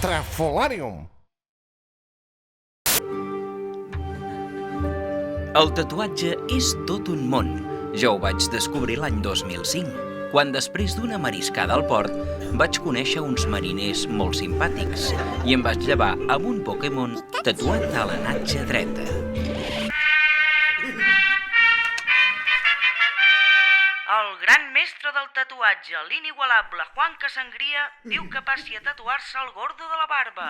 Estrafolàrium. El tatuatge és tot un món. Jo ho vaig descobrir l'any 2005, quan després d'una mariscada al port vaig conèixer uns mariners molt simpàtics i em vaig llevar amb un Pokémon tatuat a la natja dreta. El gran mestre del tatuatge, l'inigualable Juan Casangria, diu que passi a tatuar-se el gordo de la barba.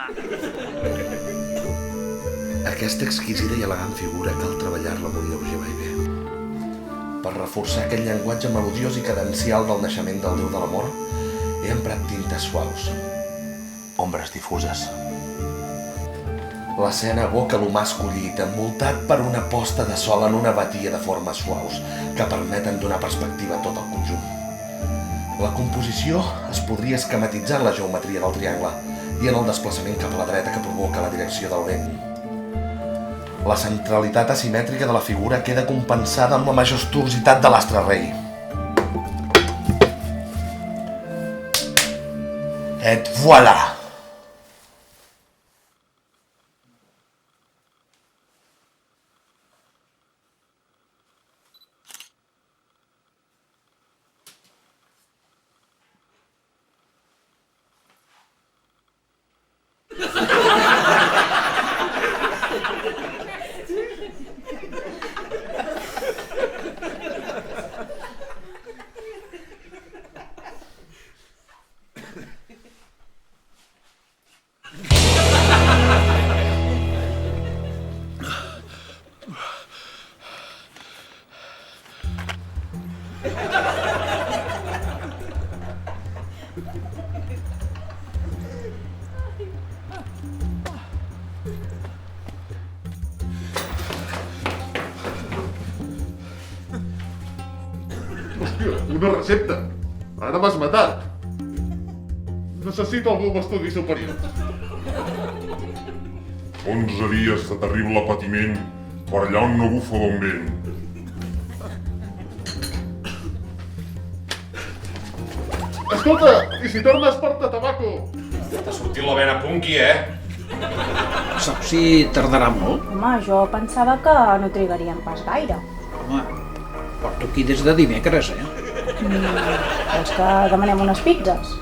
Aquesta exquisida i elegant figura cal treballar-la amb un lleuger vaivé. Per reforçar aquest llenguatge melodiós i cadencial del naixement del déu de l'amor, he emprat tintes suaus, ombres difuses. L'escena evoca l'humà escollit, envoltat per una posta de sol en una batia de formes suaus que permeten donar perspectiva a tot el conjunt. La composició es podria esquematitzar en la geometria del triangle i en el desplaçament cap a la dreta que provoca la direcció del vent. La centralitat asimètrica de la figura queda compensada amb la majestuositat de l'astre rei. Et voilà! Hòstia, una recepta! Ara m'has matat! Necessito algú amb estudi superior. 11 dies de terrible patiment per allà on no bufa bon vent. Escolta, i si tornes per tabaco? T'ha sortit la vena punky, Saps si tardarà molt? Home, jo pensava que no trigarien pas gaire. Home, porto aquí des de dimecres, Vols que demanem unes pizzas?